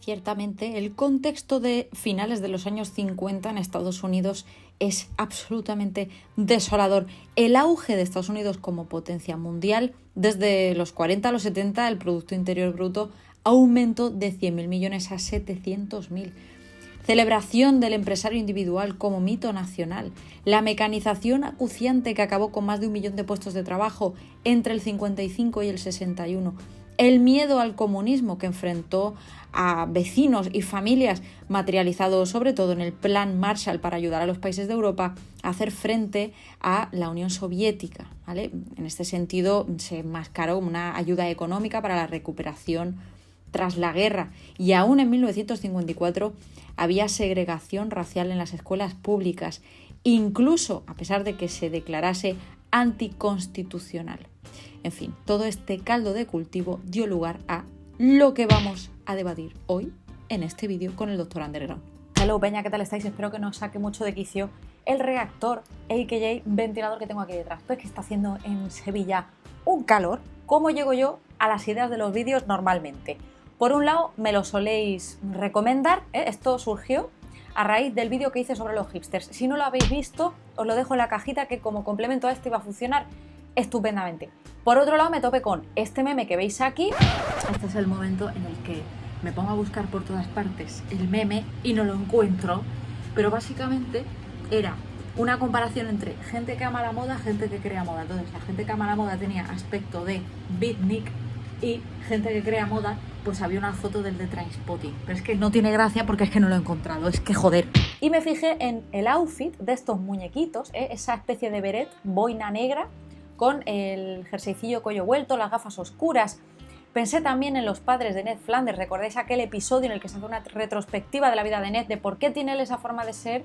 Ciertamente, el contexto de finales de los años 50 en Estados Unidos es absolutamente desolador. El auge de Estados Unidos como potencia mundial, desde los 40 a los 70, el Producto Interior Bruto aumentó de 100.000 millones a 700.000. Celebración del empresario individual como mito nacional. La mecanización acuciante que acabó con más de 1 millón de puestos de trabajo entre el 55 y el 61. El miedo al comunismo que enfrentó a vecinos y familias, materializado sobre todo en el Plan Marshall para ayudar a los países de Europa a hacer frente a la Unión Soviética, ¿vale? En este sentido se enmascaró una ayuda económica para la recuperación tras la guerra, y aún en 1954 había segregación racial en las escuelas públicas, incluso a pesar de que se declarase anticonstitucional. En fin, todo este caldo de cultivo dio lugar a lo que vamos a debatir hoy en este vídeo con el Dr. Underground. Hello peña, ¿qué tal estáis? Espero que no os saque mucho de quicio el reactor, a.k.a. ventilador que tengo aquí detrás. Pues que está haciendo en Sevilla un calor. ¿Cómo llego yo a las ideas de los vídeos normalmente? Por un lado, me lo soléis recomendar, Esto surgió a raíz del vídeo que hice sobre los hipsters. Si no lo habéis visto, os lo dejo en la cajita, que como complemento a este iba a funcionar estupendamente. Por otro lado, me topé con este meme que veis aquí. Este es el momento en el que me pongo a buscar por todas partes el meme y no lo encuentro, pero básicamente era una comparación entre gente que ama la moda, gente que crea moda. Entonces, la gente que ama la moda tenía aspecto de beatnik y gente que crea moda, pues había una foto del de Trainspotting. Pero es que no tiene gracia porque es que no lo he encontrado, es que joder. Y me fijé en el outfit de estos muñequitos, esa especie de beret, boina negra, con el jerseycillo cuello vuelto, las gafas oscuras. Pensé también en los padres de Ned Flanders. ¿Recordáis aquel episodio en el que se hace una retrospectiva de la vida de Ned, de por qué tiene él esa forma de ser?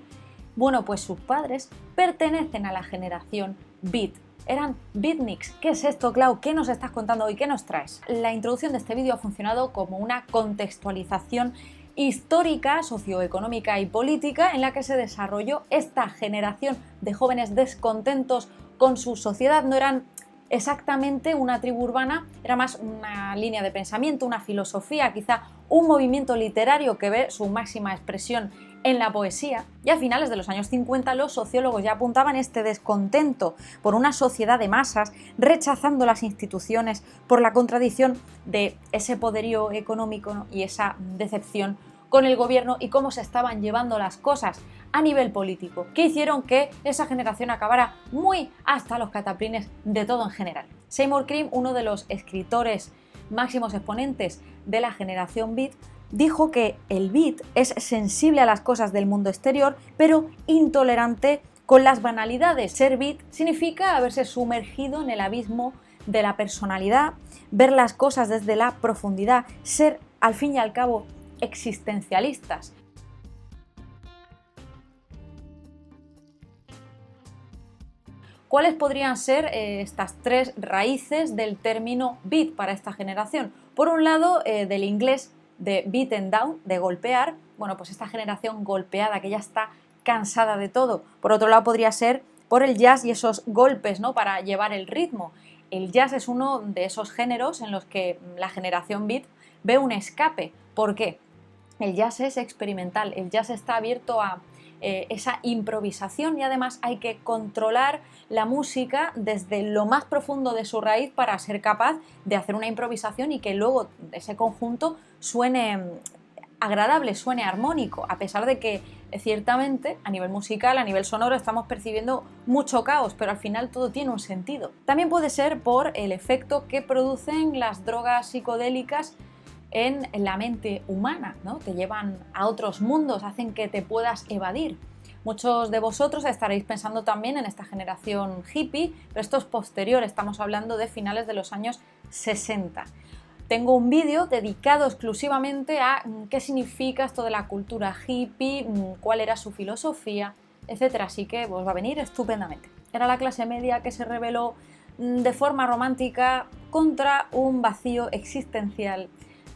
Bueno, pues sus padres pertenecen a la generación Beat. Eran beatniks. ¿Qué es esto, Clau? ¿Qué nos estás contando hoy? ¿Qué nos traes? La introducción de este vídeo ha funcionado como una contextualización histórica, socioeconómica y política en la que se desarrolló esta generación de jóvenes descontentos con su sociedad. No eran exactamente una tribu urbana, era más una línea de pensamiento, una filosofía, quizá un movimiento literario que ve su máxima expresión en la poesía. Y a finales de los años 50 los sociólogos ya apuntaban este descontento por una sociedad de masas, rechazando las instituciones por la contradicción de ese poderío económico y esa decepción con el gobierno y cómo se estaban llevando las cosas a nivel político, que hicieron que esa generación acabara muy hasta los cataplines de todo en general. Seymour Crim, uno de los escritores máximos exponentes de la generación Beat, dijo que el Beat es sensible a las cosas del mundo exterior, pero intolerante con las banalidades. Ser Beat significa haberse sumergido en el abismo de la personalidad, ver las cosas desde la profundidad, ser al fin y al cabo existencialistas. ¿Cuáles podrían ser estas tres raíces del término beat para esta generación? Por un lado, del inglés de beaten down, de golpear. Bueno, pues esta generación golpeada que ya está cansada de todo. Por otro lado, podría ser por el jazz y esos golpes, ¿no?, para llevar el ritmo. El jazz es uno de esos géneros en los que la generación beat ve un escape. ¿Por qué? El jazz es experimental, el jazz está abierto a esa improvisación y además hay que controlar la música desde lo más profundo de su raíz para ser capaz de hacer una improvisación y que luego ese conjunto suene agradable, suene armónico, a pesar de que ciertamente a nivel musical, a nivel sonoro estamos percibiendo mucho caos, pero al final todo tiene un sentido. También puede ser por el efecto que producen las drogas psicodélicas en la mente humana, ¿no? Te llevan a otros mundos, hacen que te puedas evadir. Muchos de vosotros estaréis pensando también en esta generación hippie, pero esto es posterior, estamos hablando de finales de los años 60. Tengo un vídeo dedicado exclusivamente a qué significa esto de la cultura hippie, cuál era su filosofía, etc. Así que os va a venir estupendamente. Era la clase media que se rebeló de forma romántica contra un vacío existencial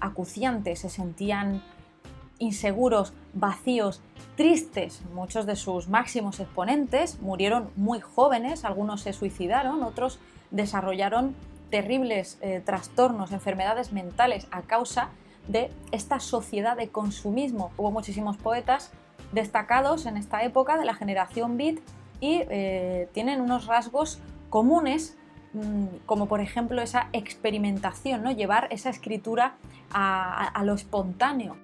acuciante, se sentían inseguros, vacíos, tristes. Muchos de sus máximos exponentes murieron muy jóvenes, algunos se suicidaron, otros desarrollaron terribles trastornos, enfermedades mentales a causa de esta sociedad de consumismo. Hubo muchísimos poetas destacados en esta época de la generación beat y tienen unos rasgos comunes, como por ejemplo esa experimentación, ¿no? Llevar esa escritura a lo espontáneo.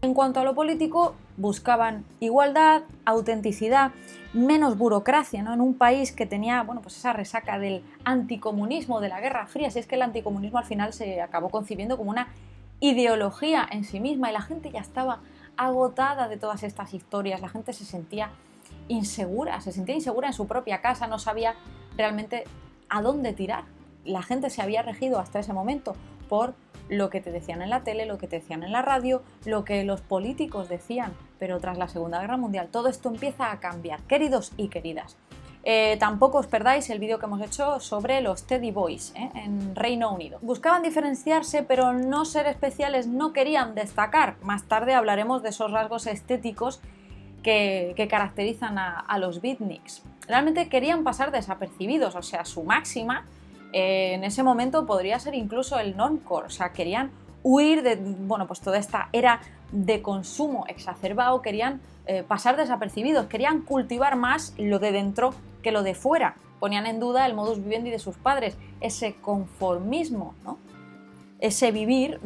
En cuanto a lo político, buscaban igualdad, autenticidad, menos burocracia, ¿no? En un país que tenía, bueno, pues esa resaca del anticomunismo, de la Guerra Fría. Si es que el anticomunismo al final se acabó concibiendo como una ideología en sí misma y la gente ya estaba agotada de todas estas historias, la gente se sentía insegura en su propia casa, no sabía realmente a dónde tirar. La gente se había regido hasta ese momento por lo que te decían en la tele, lo que te decían en la radio, lo que los políticos decían, pero tras la Segunda Guerra Mundial todo esto empieza a cambiar, queridos y queridas. Tampoco os perdáis el vídeo que hemos hecho sobre los Teddy Boys en Reino Unido. Buscaban diferenciarse, pero no ser especiales, no querían destacar. Más tarde hablaremos de esos rasgos estéticos que caracterizan a los beatniks. Realmente querían pasar desapercibidos, o sea, su máxima en ese momento podría ser incluso el non-core, o sea, querían huir de, bueno, pues toda esta era de consumo exacerbado, querían pasar desapercibidos, querían cultivar más lo de dentro que lo de fuera, ponían en duda el modus vivendi de sus padres, ese conformismo, ¿no? Ese vivir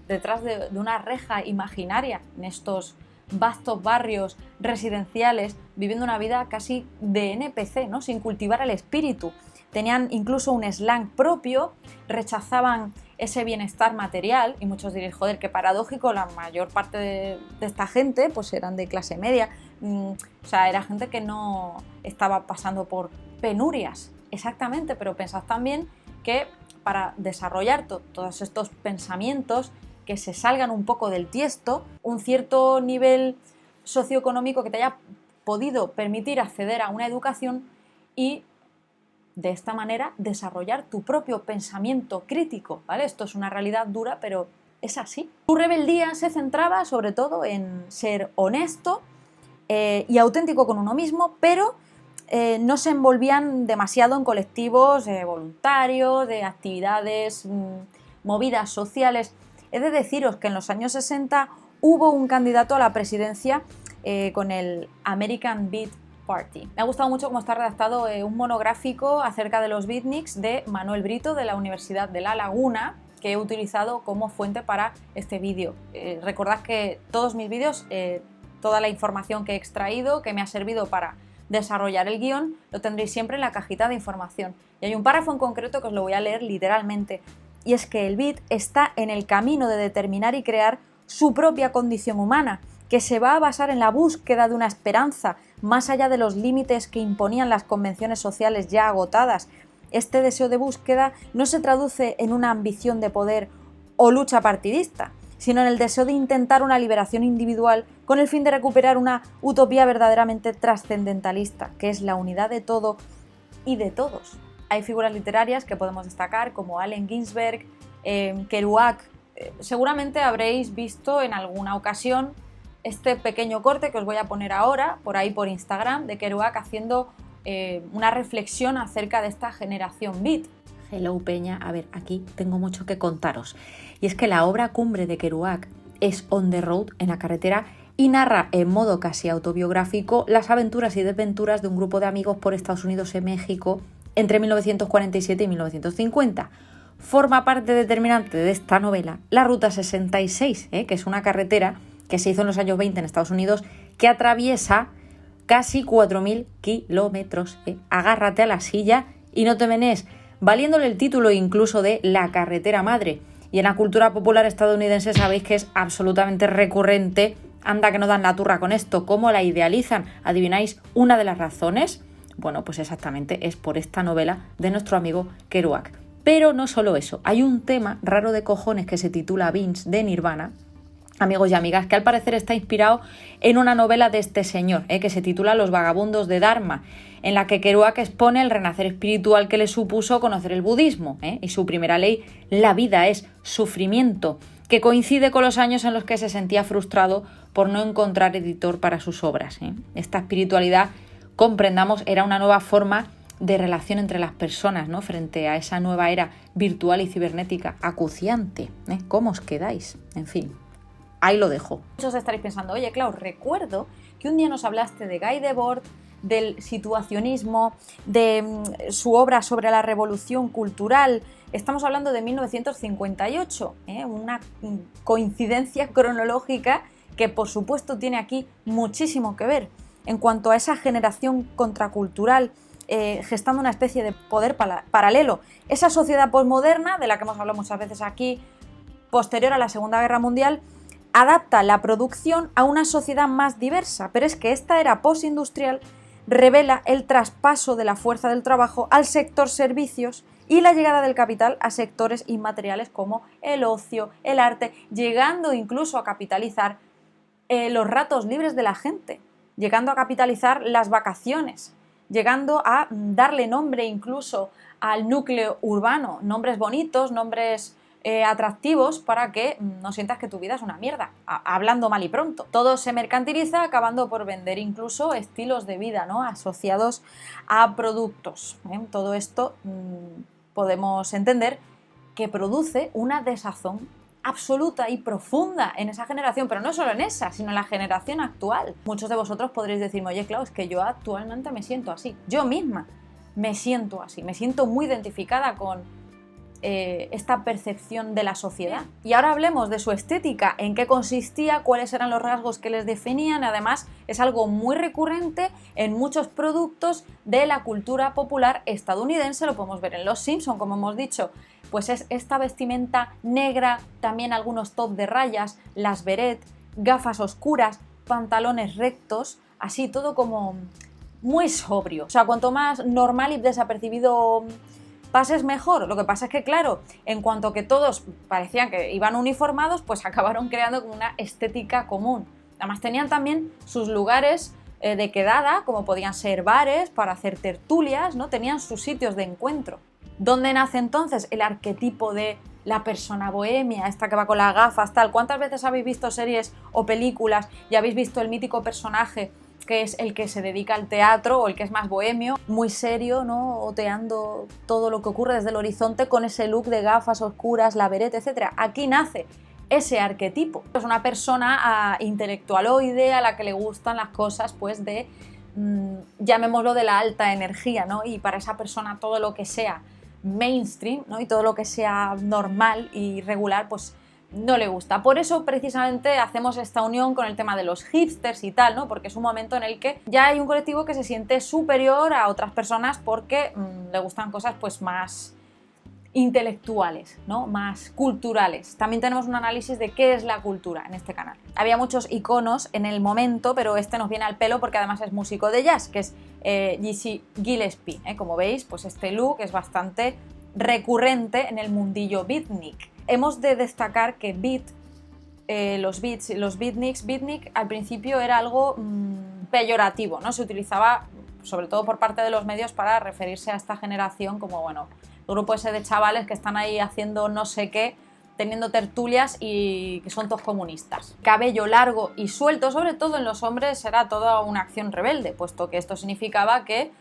detrás de una reja imaginaria en estos vastos barrios residenciales, viviendo una vida casi de NPC, ¿no? Sin cultivar el espíritu. Tenían incluso un slang propio, rechazaban ese bienestar material y muchos diréis, joder, qué paradójico, la mayor parte de esta gente pues eran de clase media, o sea, era gente que no estaba pasando por penurias, exactamente, pero pensad también que para desarrollar todos estos pensamientos que se salgan un poco del tiesto, un cierto nivel socioeconómico que te haya podido permitir acceder a una educación y de esta manera desarrollar tu propio pensamiento crítico, ¿vale? Esto es una realidad dura, pero es así. Su rebeldía se centraba sobre todo en ser honesto y auténtico con uno mismo, pero no se envolvían demasiado en colectivos voluntarios, de actividades, movidas sociales. He de deciros que en los años 60 hubo un candidato a la presidencia con el American Beat Party. Me ha gustado mucho cómo está redactado un monográfico acerca de los beatniks de Manuel Brito de la Universidad de La Laguna, que he utilizado como fuente para este vídeo. Recordad que todos mis vídeos, toda la información que he extraído, que me ha servido para desarrollar el guión, lo tendréis siempre en la cajita de información. Y hay un párrafo en concreto que os lo voy a leer literalmente, y es que el beat está en el camino de determinar y crear su propia condición humana, que se va a basar en la búsqueda de una esperanza, más allá de los límites que imponían las convenciones sociales ya agotadas. Este deseo de búsqueda no se traduce en una ambición de poder o lucha partidista, sino en el deseo de intentar una liberación individual con el fin de recuperar una utopía verdaderamente trascendentalista, que es la unidad de todo y de todos. Hay figuras literarias que podemos destacar como Allen Ginsberg, Kerouac. Seguramente habréis visto en alguna ocasión este pequeño corte que os voy a poner ahora, por ahí por Instagram, de Kerouac haciendo una reflexión acerca de esta generación beat. Hello Peña, a ver, aquí tengo mucho que contaros. Y es que la obra cumbre de Kerouac es On the Road, en la carretera, y narra en modo casi autobiográfico las aventuras y desventuras de un grupo de amigos por Estados Unidos y México entre 1947 y 1950. Forma parte determinante de esta novela la Ruta 66, que es una carretera que se hizo en los años 20 en Estados Unidos, que atraviesa casi 4.000 kilómetros. Agárrate a la silla y no te menees, valiéndole el título incluso de La carretera madre. Y en la cultura popular estadounidense sabéis que es absolutamente recurrente, anda que no dan la turra con esto, cómo la idealizan. ¿Adivináis una de las razones? Bueno, pues exactamente es por esta novela de nuestro amigo Kerouac. Pero no solo eso, hay un tema raro de cojones que se titula Vince de Nirvana, amigos y amigas, que al parecer está inspirado en una novela de este señor, que se titula Los vagabundos de Dharma, en la que Kerouac expone el renacer espiritual que le supuso conocer el budismo, y su primera ley, la vida es sufrimiento, que coincide con los años en los que se sentía frustrado por no encontrar editor para sus obras. Esta espiritualidad comprendamos, era una nueva forma de relación entre las personas, ¿no? Frente a esa nueva era virtual y cibernética acuciante. ¿Cómo os quedáis? En fin, ahí lo dejo. Muchos estaréis pensando, oye, Clau, recuerdo que un día nos hablaste de Guy Debord, del situacionismo, de su obra sobre la revolución cultural. Estamos hablando de 1958, una coincidencia cronológica que por supuesto tiene aquí muchísimo que ver en cuanto a esa generación contracultural, gestando una especie de poder paralelo. Esa sociedad posmoderna, de la que hemos hablado muchas veces aquí, posterior a la Segunda Guerra Mundial, adapta la producción a una sociedad más diversa, pero es que esta era postindustrial revela el traspaso de la fuerza del trabajo al sector servicios y la llegada del capital a sectores inmateriales como el ocio, el arte, llegando incluso a capitalizar los ratos libres de la gente, llegando a capitalizar las vacaciones, llegando a darle nombre incluso al núcleo urbano, nombres bonitos, nombres atractivos para que no sientas que tu vida es una mierda, hablando mal y pronto. Todo se mercantiliza, acabando por vender incluso estilos de vida, ¿no? Asociados a productos. Todo esto podemos entender que produce una desazón absoluta y profunda en esa generación, pero no solo en esa, sino en la generación actual. Muchos de vosotros podréis decirme, oye, Clau, es que yo actualmente me siento así. Yo misma me siento así, me siento muy identificada con esta percepción de la sociedad. Y ahora hablemos de su estética, en qué consistía, cuáles eran los rasgos que les definían. Además, es algo muy recurrente en muchos productos de la cultura popular estadounidense. Lo podemos ver en Los Simpson, como hemos dicho, pues es esta vestimenta negra, también algunos top de rayas, las beret, gafas oscuras, pantalones rectos, así todo como muy sobrio. O sea, cuanto más normal y desapercibido pases, mejor. Lo que pasa es que, claro, en cuanto que todos parecían que iban uniformados, pues acabaron creando como una estética común. Además tenían también sus lugares de quedada, como podían ser bares para hacer tertulias, ¿no? Tenían sus sitios de encuentro. ¿Dónde nace entonces el arquetipo de la persona bohemia, esta que va con las gafas, tal? ¿Cuántas veces habéis visto series o películas y habéis visto el mítico personaje que es el que se dedica al teatro o el que es más bohemio, muy serio, ¿no? Oteando todo lo que ocurre desde el horizonte con ese look de gafas oscuras, la beret, etc. Aquí nace ese arquetipo. Es una persona intelectualoide a la que le gustan las cosas pues de, llamémoslo, de la alta energía, ¿no? Y para esa persona todo lo que sea mainstream, ¿no? Y todo lo que sea normal y regular, pues no le gusta. Por eso precisamente hacemos esta unión con el tema de los hipsters y tal, ¿no? Porque es un momento en el que ya hay un colectivo que se siente superior a otras personas porque le gustan cosas pues más intelectuales, ¿no? Más culturales. También tenemos un análisis de qué es la cultura en este canal. Había muchos iconos en el momento, pero este nos viene al pelo porque además es músico de jazz, que es Dizzy Gillespie. Como veis, pues este look es bastante recurrente en el mundillo beatnik. Hemos de destacar que los beatnik al principio era algo peyorativo, ¿no? Se utilizaba sobre todo por parte de los medios para referirse a esta generación como, bueno, el grupo ese de chavales que están ahí haciendo no sé qué, teniendo tertulias y que son todos comunistas. Cabello largo y suelto, sobre todo en los hombres, era toda una acción rebelde, puesto que esto significaba que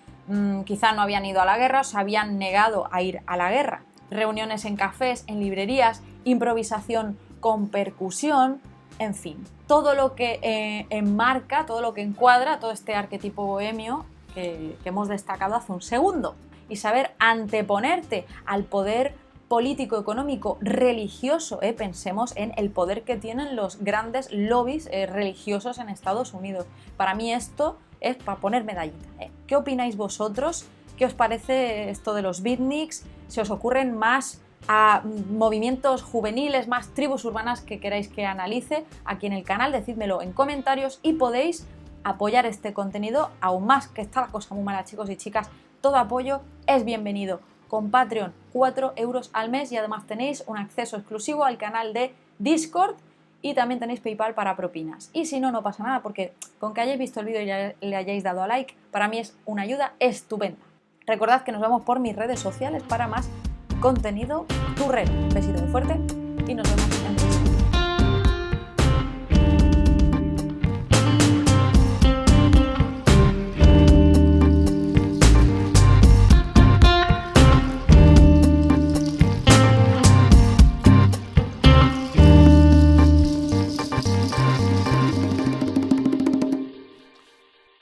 quizá no habían ido a la guerra o se habían negado a ir a la guerra. Reuniones en cafés, en librerías, improvisación con percusión, en fin, todo lo que enmarca, todo lo que encuadra todo este arquetipo bohemio que hemos destacado hace un segundo. Y saber anteponerte al poder político, económico, religioso, pensemos en el poder que tienen los grandes lobbies religiosos en Estados Unidos. Para mí esto es para poner medallita. ¿Qué opináis vosotros? ¿Qué os parece esto de los beatniks? ¿Se os ocurren más movimientos juveniles, más tribus urbanas que queráis que analice aquí en el canal? Decídmelo en comentarios y podéis apoyar este contenido aún más, que está la cosa muy mala, chicos y chicas. Todo apoyo es bienvenido. Con Patreon, 4 euros al mes, y además tenéis un acceso exclusivo al canal de Discord y también tenéis PayPal para propinas. Y si no, no pasa nada, porque con que hayáis visto el vídeo y le hayáis dado a like, para mí es una ayuda estupenda. Recordad que nos vemos por mis redes sociales para más contenido turrero. Un besito muy fuerte y nos vemos en el